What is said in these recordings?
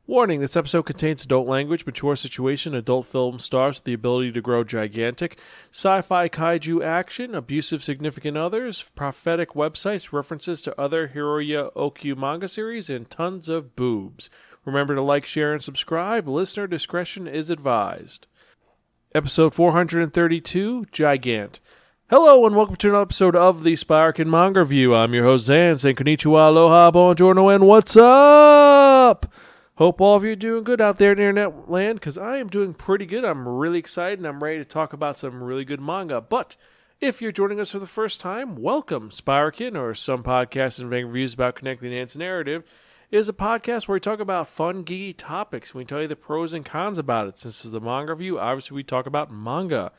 Warning, this episode contains adult language, mature situation, adult film stars with the ability to grow gigantic, sci-fi kaiju action, abusive significant others, prophetic websites, references to other Hiroya Oku manga series, and tons of boobs. Remember to like, share, and subscribe. Listener discretion is advised. Episode 432, Gigant. Hello and welcome to another episode of the Spiraken Manga Review. I'm your host Zan, saying konnichiwa, aloha, buongiorno, and what's up? Hope all of you are doing good out there in internet land, because I am doing pretty good. I'm really excited, and I'm ready to talk about some really good manga. But if you're joining us for the first time, welcome. Spiraken, or some podcasts and reviews about connecting the answer narrative, is a podcast where we talk about fun, geeky topics. We tell you the pros and cons about it. Since this is the manga review, obviously we talk about manga.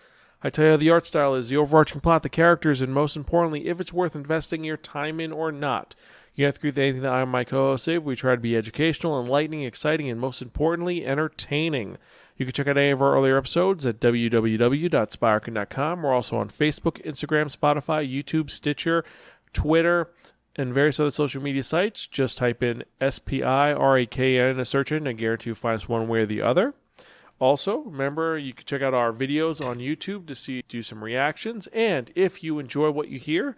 I tell you how the art style is, the overarching plot, the characters, and most importantly, if it's worth investing your time in or not. You have to agree with anything that I and my co-host say. We try to be educational, enlightening, exciting, and most importantly, entertaining. You can check out any of our earlier episodes at www.spiraken.com. We're also on Facebook, Instagram, Spotify, YouTube, Stitcher, Twitter, and various other social media sites. Just type in SPIRAKN in a search engine. I guarantee you'll find us one way or the other. Also, remember, you can check out our videos on YouTube to do some reactions. And if you enjoy what you hear,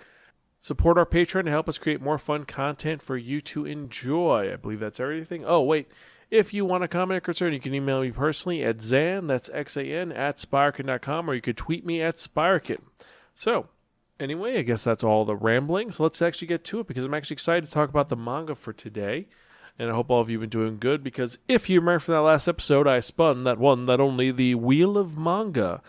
support our Patreon to help us create more fun content for you to enjoy. I believe that's everything. Oh, wait. If you want to comment or concern, you can email me personally at Zan, that's Xan, at Spiraken.com, or you could tweet me at Spiraken. So, anyway, I guess that's all the rambling. So let's actually get to it, because I'm actually excited to talk about the manga for today. And I hope all of you have been doing good, because if you remember from that last episode, I spun that only, the Wheel of Manga.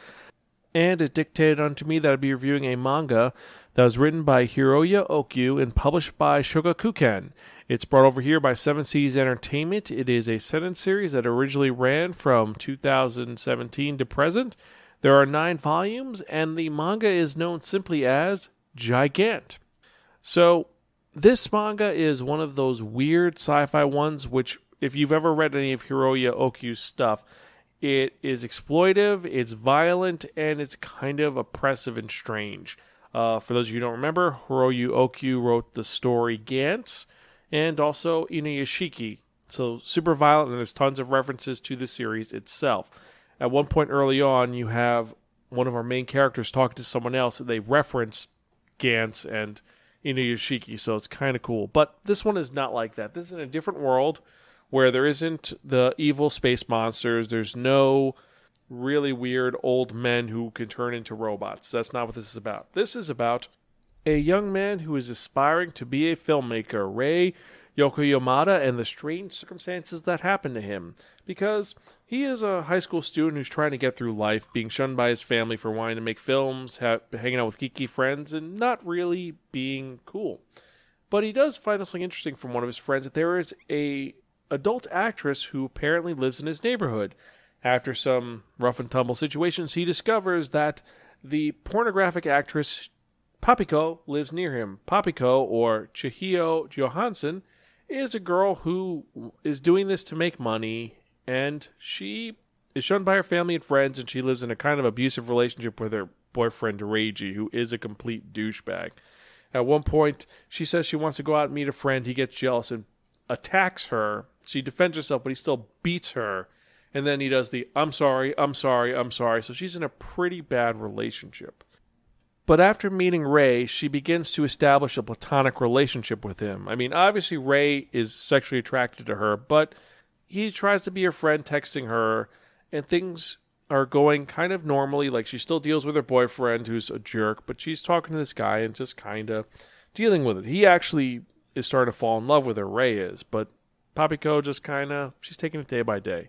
And it dictated unto me that I'd be reviewing a manga that was written by Hiroya Oku and published by Shogakukan. It's brought over here by Seven Seas Entertainment. It is a Seinen series that originally ran from 2017 to present. There are 9 volumes, and the manga is known simply as Gigant. So, this manga is one of those weird sci-fi ones, which, if you've ever read any of Hiroya Oku's stuff, it is exploitive, it's violent, and it's kind of oppressive and strange. For those of you who don't remember, Hiroya Oku wrote the story Gantz, and also Inuyashiki. So super violent, and there's tons of references to the series itself. At one point early on, you have one of our main characters talking to someone else, and they reference Gantz and Inuyashiki, so it's kind of cool. But this one is not like that. This is in a different world, where there isn't the evil space monsters. There's no really weird old men who can turn into robots. That's not what this is about. This is about a young man who is aspiring to be a filmmaker, Rei Yokoyamada, and the strange circumstances that happen to him. Because he is a high school student who's trying to get through life, being shunned by his family for wanting to make films, hanging out with geeky friends, and not really being cool. But he does find something interesting from one of his friends, that there is a adult actress who apparently lives in his neighborhood. After some rough and tumble situations, he discovers that the pornographic actress Papiko lives near him. Papiko, or Chihio Johansson, is a girl who is doing this to make money, and she is shunned by her family and friends, and she lives in a kind of abusive relationship with her boyfriend Reiji, who is a complete douchebag. At one point, she says she wants to go out and meet a friend. He gets jealous and attacks her. She defends herself, but he still beats her. And then he does the, I'm sorry. So she's in a pretty bad relationship. But after meeting Rei, she begins to establish a platonic relationship with him. I mean, obviously Rei is sexually attracted to her, but he tries to be her friend, texting her, and things are going kind of normally. Like, she still deals with her boyfriend, who's a jerk, but she's talking to this guy and just kind of dealing with it. He actually is starting to fall in love with her, Rei is, but Papiko just she's taking it day by day.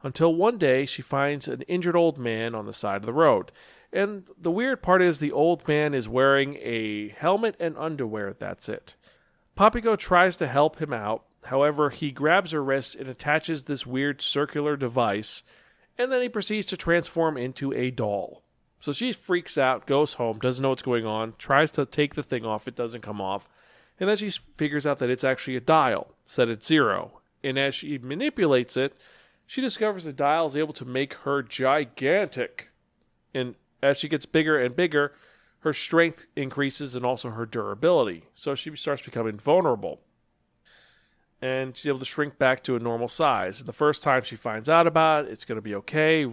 Until one day, she finds an injured old man on the side of the road. And the weird part is the old man is wearing a helmet and underwear, that's it. Papiko tries to help him out. However, he grabs her wrist and attaches this weird circular device, and then he proceeds to transform into a doll. So she freaks out, goes home, doesn't know what's going on, tries to take the thing off, it doesn't come off. And then she figures out that it's actually a dial, set at 0. And as she manipulates it, she discovers the dial is able to make her gigantic. And as she gets bigger and bigger, her strength increases and also her durability. So she starts becoming vulnerable. and she's able to shrink back to a normal size. And the first time she finds out about it, it's going to be okay.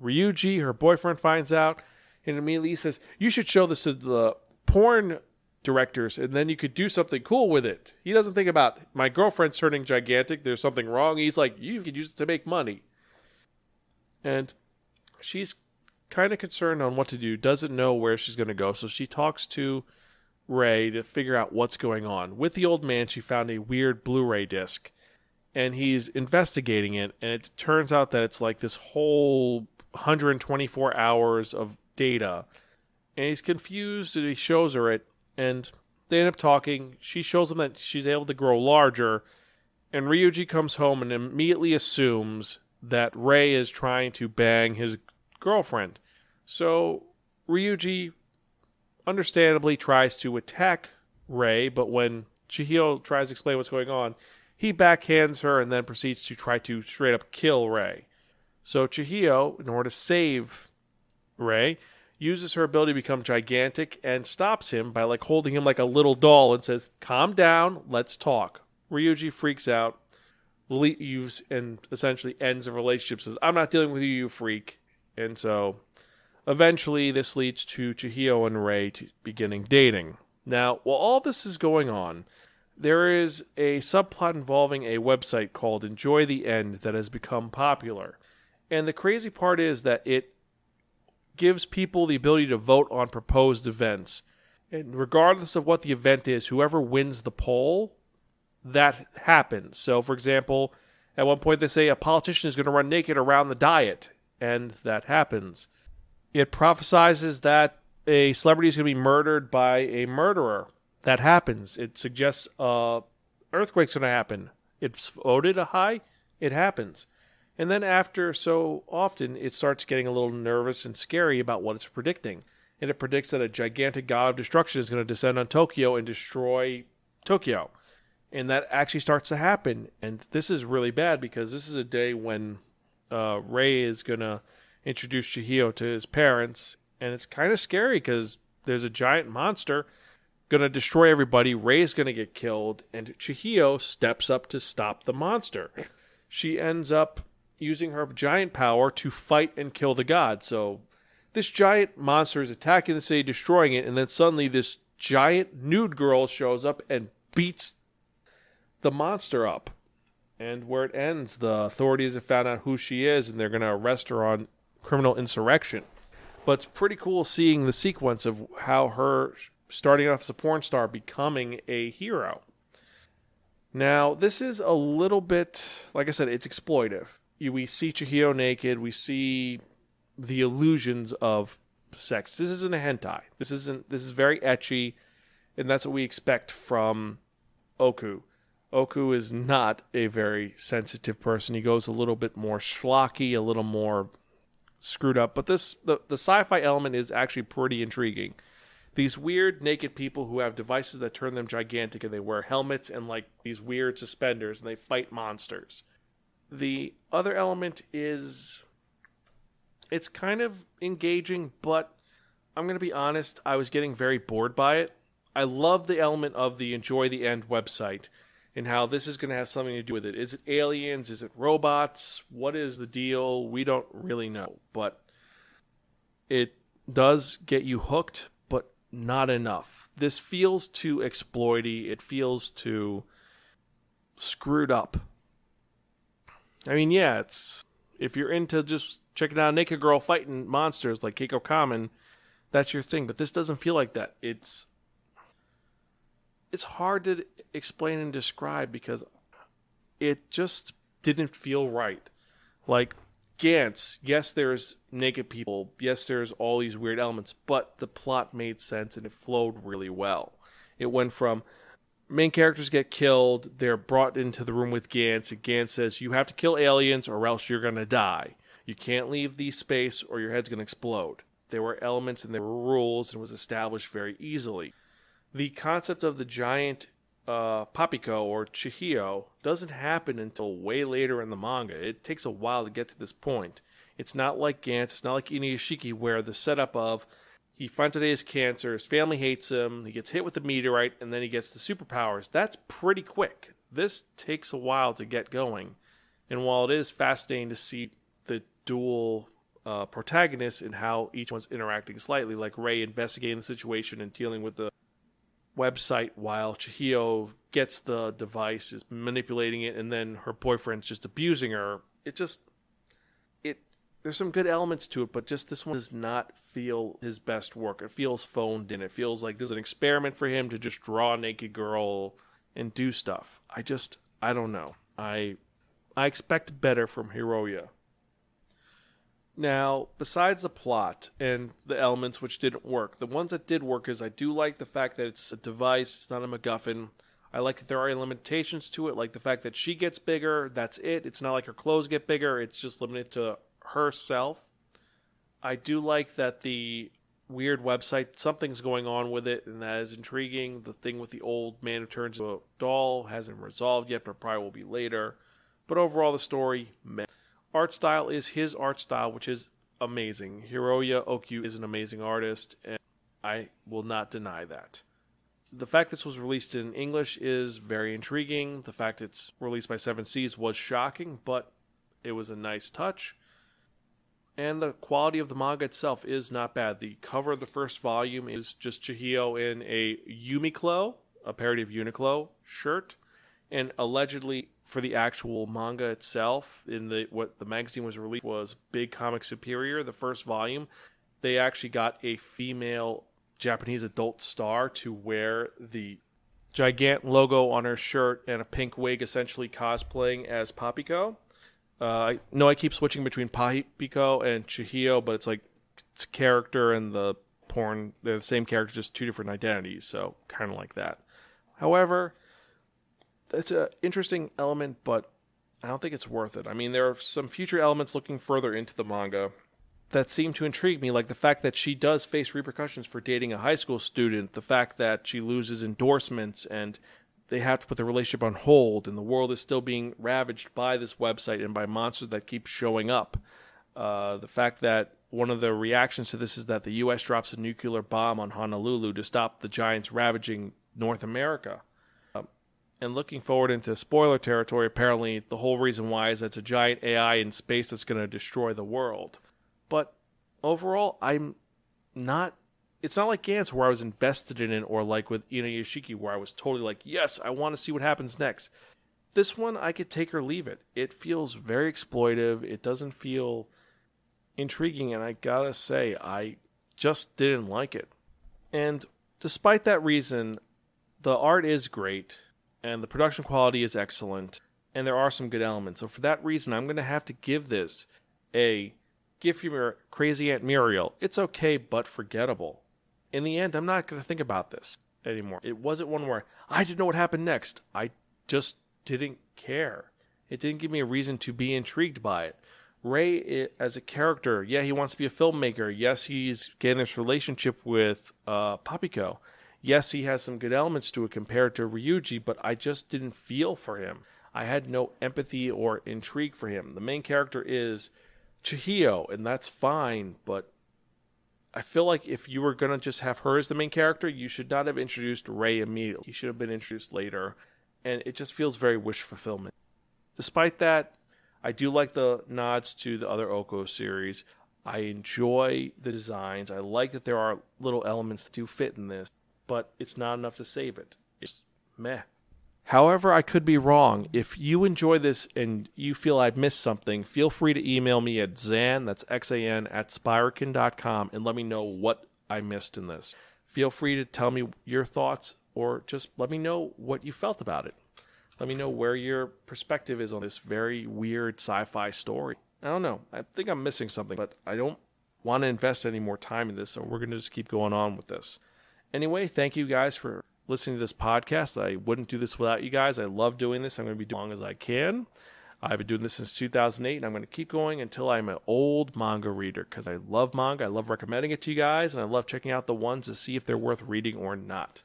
Ryuji, her boyfriend, finds out and immediately says, you should show this to the porn directors and then you could do something cool with it. He doesn't think about, my girlfriend's turning gigantic, there's something wrong. He's like, you could use it to make money. And she's kind of concerned on what to do, doesn't know where she's going to go. So she talks to Ray to figure out what's going on. With the old man, she found a weird Blu-ray disc and he's investigating it. And it turns out that it's like this whole 124 hours of data. And he's confused and he shows her it. And they end up talking. She shows him that she's able to grow larger. And Ryuji comes home and immediately assumes that Ray is trying to bang his girlfriend. So Ryuji understandably tries to attack Ray, but when Chihiro tries to explain what's going on, he backhands her and then proceeds to try to straight up kill Ray. So Chihiro, in order to save Ray, uses her ability to become gigantic and stops him by holding him like a little doll and says, calm down, let's talk. Ryuji freaks out, leaves, and essentially ends the relationship, says, I'm not dealing with you, you freak. And so eventually this leads to Chihiro and Ray beginning dating. Now, while all this is going on, there is a subplot involving a website called Enjoy the End that has become popular. And the crazy part is that it gives people the ability to vote on proposed events. And regardless of what the event is, whoever wins the poll, that happens. So, for example, at one point they say a politician is going to run naked around the diet, and that happens. It prophesizes that a celebrity is going to be murdered by a murderer. That happens. It suggests earthquake's going to happen. It's voted a high. It happens. And then after so often, it starts getting a little nervous and scary about what it's predicting. And it predicts that a gigantic god of destruction is going to descend on Tokyo and destroy Tokyo. And that actually starts to happen. And this is really bad because this is a day when Ray is going to introduce Chihiro to his parents. And it's kind of scary because there's a giant monster going to destroy everybody. Ray's going to get killed. And Chihiro steps up to stop the monster. She ends up using her giant power to fight and kill the god. So this giant monster is attacking the city, destroying it, and then suddenly this giant nude girl shows up and beats the monster up. And where it ends, the authorities have found out who she is, and they're going to arrest her on criminal insurrection. But it's pretty cool seeing the sequence of how her starting off as a porn star becoming a hero. Now, this is a little bit, like I said, it's exploitive. We see Chihiro naked. We see the illusions of sex. This isn't a hentai. This is very ecchi, and that's what we expect from Oku. Oku is not a very sensitive person. He goes a little bit more schlocky, a little more screwed up. But the sci-fi element is actually pretty intriguing. These weird naked people who have devices that turn them gigantic, and they wear helmets and these weird suspenders, and they fight monsters. The other element is, it's kind of engaging, but I'm going to be honest, I was getting very bored by it. I love the element of the Enjoy the End website and how this is going to have something to do with it. Is it aliens? Is it robots? What is the deal? We don't really know, but it does get you hooked, but not enough. This feels too exploity. It feels too screwed up. I mean, yeah, it's if you're into just checking out a naked girl fighting monsters like Keiko Kamen, that's your thing. But this doesn't feel like that. It's hard to explain and describe because it just didn't feel right. Like Gantz, yes, there's naked people. Yes, there's all these weird elements, but the plot made sense and it flowed really well. It went from main characters get killed, they're brought into the room with Gantz, and Gantz says, you have to kill aliens or else you're going to die. You can't leave the space or your head's going to explode. There were elements and there were rules and it was established very easily. The concept of the giant Papiko or Chihiro doesn't happen until way later in the manga. It takes a while to get to this point. It's not like Gantz, it's not like Inuyashiki where the setup of he finds out he has cancer, his family hates him, he gets hit with a meteorite, and then he gets the superpowers. That's pretty quick. this takes a while to get going. And while it is fascinating to see the dual protagonists and how each one's interacting slightly, like Rei investigating the situation and dealing with the website while Chihiro gets the device, is manipulating it, and then her boyfriend's just abusing her. There's some good elements to it, but just this one does not feel his best work. It feels phoned in. It feels like there's an experiment for him to just draw a naked girl and do stuff. I don't know. I expect better from Hiroya. Now, besides the plot and the elements which didn't work, the ones that did work is I do like the fact that it's a device, it's not a MacGuffin. I like that there are limitations to it, like the fact that she gets bigger, that's it. It's not like her clothes get bigger, it's just limited to herself. I do like that the weird website, something's going on with it, and that is intriguing. The thing with the old man who turns into a doll hasn't resolved yet, but probably will be later. But overall, the story, meh. Art style is his art style, which is amazing. Hiroya Oku is an amazing artist, and I will not deny that. The fact this was released in English is very intriguing. The fact it's released by 7 Seas was shocking, but it was a nice touch. And the quality of the manga itself is not bad. The cover of the first volume is just Chihiro in a Uniqlo, a parody of Uniqlo shirt. And allegedly, for the actual manga itself, what the magazine was released was Big Comic Superior, the first volume. They actually got a female Japanese adult star to wear the Gigant logo on her shirt and a pink wig, essentially cosplaying as Papiko. I know I keep switching between Papiko and Chihiro, but it's like it's a character and the porn, they're the same character, just two different identities, so kind of like that. However, it's an interesting element, but I don't think it's worth it. I mean, there are some future elements looking further into the manga that seem to intrigue me, like the fact that she does face repercussions for dating a high school student, the fact that she loses endorsements and they have to put the relationship on hold, and the world is still being ravaged by this website and by monsters that keep showing up. The fact that one of the reactions to this is that the U.S. drops a nuclear bomb on Honolulu to stop the giants ravaging North America. And looking forward into spoiler territory, apparently the whole reason why is that it's a giant AI in space that's going to destroy the world. But overall, it's not like Gantz where I was invested in it, or like with Inuyashiki where I was totally like, yes, I want to see what happens next. This one, I could take or leave it. It feels very exploitive. It doesn't feel intriguing, and I gotta say, I just didn't like it. And despite that reason, the art is great, and the production quality is excellent, and there are some good elements. So for that reason, I'm going to have to give this a Give Your Crazy Aunt Muriel. It's okay, but forgettable. In the end, I'm not going to think about this anymore. It wasn't one where I didn't know what happened next. I just didn't care. It didn't give me a reason to be intrigued by it. Rei, as a character, yeah, he wants to be a filmmaker. Yes, he's getting this relationship with Papiko. Yes, he has some good elements to it compared to Ryuji, but I just didn't feel for him. I had no empathy or intrigue for him. The main character is Chihiro, and that's fine, but I feel like if you were going to just have her as the main character, you should not have introduced Rei immediately. He should have been introduced later, and it just feels very wish fulfillment. Despite that, I do like the nods to the other Oko series. I enjoy the designs. I like that there are little elements that do fit in this, but it's not enough to save it. It's meh. However, I could be wrong. If you enjoy this and you feel I've missed something, feel free to email me at Xan, that's Xan, at Spiraken.com, and let me know what I missed in this. Feel free to tell me your thoughts, or just let me know what you felt about it. Let me know where your perspective is on this very weird sci-fi story. I don't know. I think I'm missing something, but I don't want to invest any more time in this, so we're going to just keep going on with this. Anyway, thank you guys for listening to this podcast. I wouldn't do this without you guys. I love doing this. I'm going to be doing as long as I can. I've been doing this since 2008, and I'm going to keep going until I'm an old manga reader, because I love manga. I love recommending it to you guys, and I love checking out the ones to see if they're worth reading or not.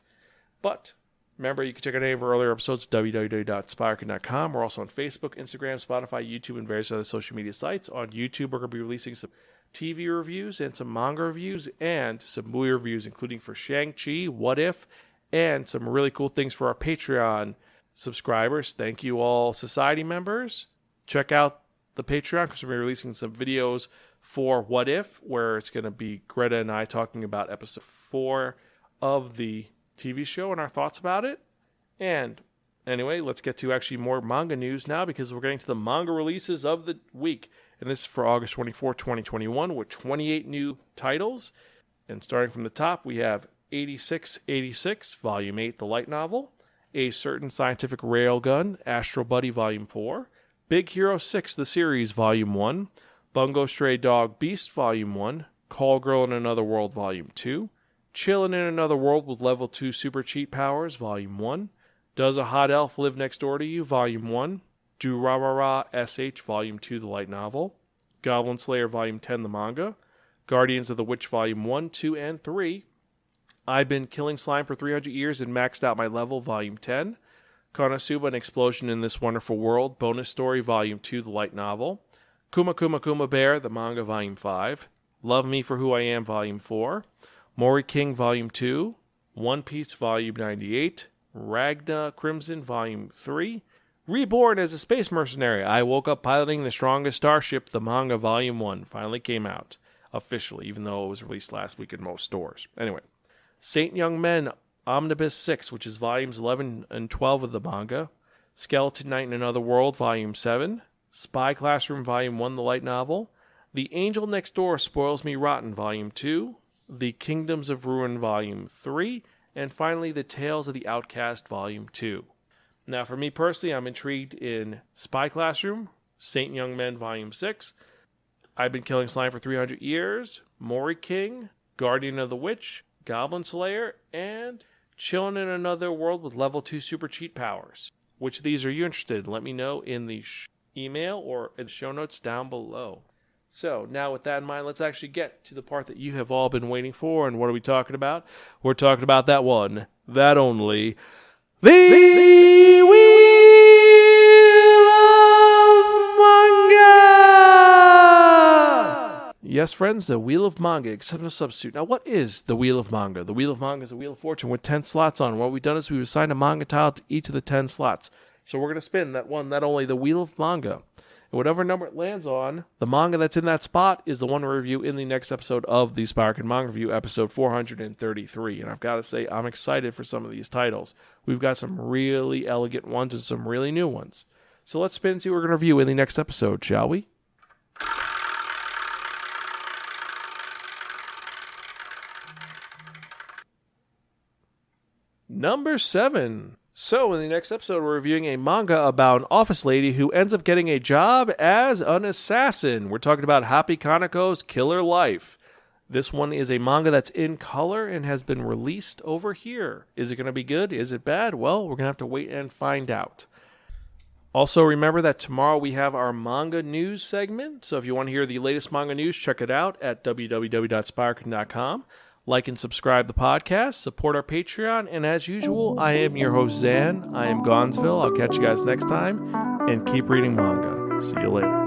But remember, you can check out any of our earlier episodes, www.spiraken.com. We're also on Facebook, Instagram, Spotify, YouTube, and various other social media sites. On YouTube, we're going to be releasing some TV reviews and some manga reviews and some movie reviews, including for Shang-Chi, What If, and some really cool things for our Patreon subscribers. Thank you all society members. Check out the Patreon because we're releasing some videos for What If, where it's going to be Greta and I talking about episode 4 of the TV show and our thoughts about it. And anyway, let's get to actually more manga news now because we're getting to the manga releases of the week. And this is for August 24, 2021 with 28 new titles. And starting from the top, we have 8686, Volume 8, the light novel. A Certain Scientific Railgun, Astro Buddy, Volume 4. Big Hero 6, the series, Volume 1. Bungo Stray Dog Beast, Volume 1. Call Girl in Another World, Volume 2. Chillin' in Another World with Level 2 Super Cheat Powers, Volume 1. Does a Hot Elf Live Next Door to You, Volume 1. Durarara SH, Volume 2, the light novel. Goblin Slayer, Volume 10, the manga. Guardians of the Witch, Volume 1, 2, and 3. I've Been Killing Slime for 300 Years and Maxed Out My Level, Volume 10. Konosuba, An Explosion in This Wonderful World, Bonus Story, Volume 2, the light novel. Kuma Kuma Kuma Bear, the manga, Volume 5. Love Me for Who I Am, Volume 4. Mori King, Volume 2. One Piece, Volume 98. Ragna Crimson, Volume 3. Reborn as a Space Mercenary. I Woke Up Piloting the Strongest Starship, the manga, Volume 1. Finally came out officially, even though it was released last week in most stores. Anyway. Saint Young Men, Omnibus 6, which is Volumes 11 and 12 of the manga. Skeleton Knight in Another World, Volume 7. Spy Classroom, Volume 1, the light novel. The Angel Next Door Spoils Me Rotten, Volume 2. The Kingdoms of Ruin, Volume 3. And finally, The Tales of the Outcast, Volume 2. Now, for me personally, I'm intrigued in Spy Classroom, Saint Young Men, Volume 6. I've Been Killing Slime for 300 Years, Mori King, Guardian of the Witch, Goblin Slayer, and Chillin' in Another World with Level 2 Super Cheat Powers. Which of these are you interested in? Let me know in the email or in the show notes down below. So, now with that in mind, let's actually get to the part that you have all been waiting for. And what are we talking about? We're talking about that one, that only, the Wheel of Manga! Yes, friends, the Wheel of Manga, except a substitute. Now, what is the Wheel of Manga? The Wheel of Manga is a Wheel of Fortune with 10 slots on. What we've done is we've assigned a manga tile to each of the 10 slots. So we're going to spin that one, that only, the Wheel of Manga. And whatever number it lands on, the manga that's in that spot is the one to review in the next episode of the Spiraken Manga Review, episode 433. And I've got to say, I'm excited for some of these titles. We've got some really elegant ones and some really new ones. So let's spin and see what we're going to review in the next episode, shall we? Number 7. So, in the next episode, we're reviewing a manga about an office lady who ends up getting a job as an assassin. We're talking about Happy Kaneko's Killer Life. This one is a manga that's in color and has been released over here. Is it going to be good? Is it bad? Well, we're going to have to wait and find out. Also, remember that tomorrow we have our manga news segment. So, if you want to hear the latest manga news, check it out at www.spiraken.com. Like and subscribe the podcast, support our Patreon, and as usual, I am your host, Zan. I am Gonzville. I'll catch you guys next time, and keep reading manga. See you later.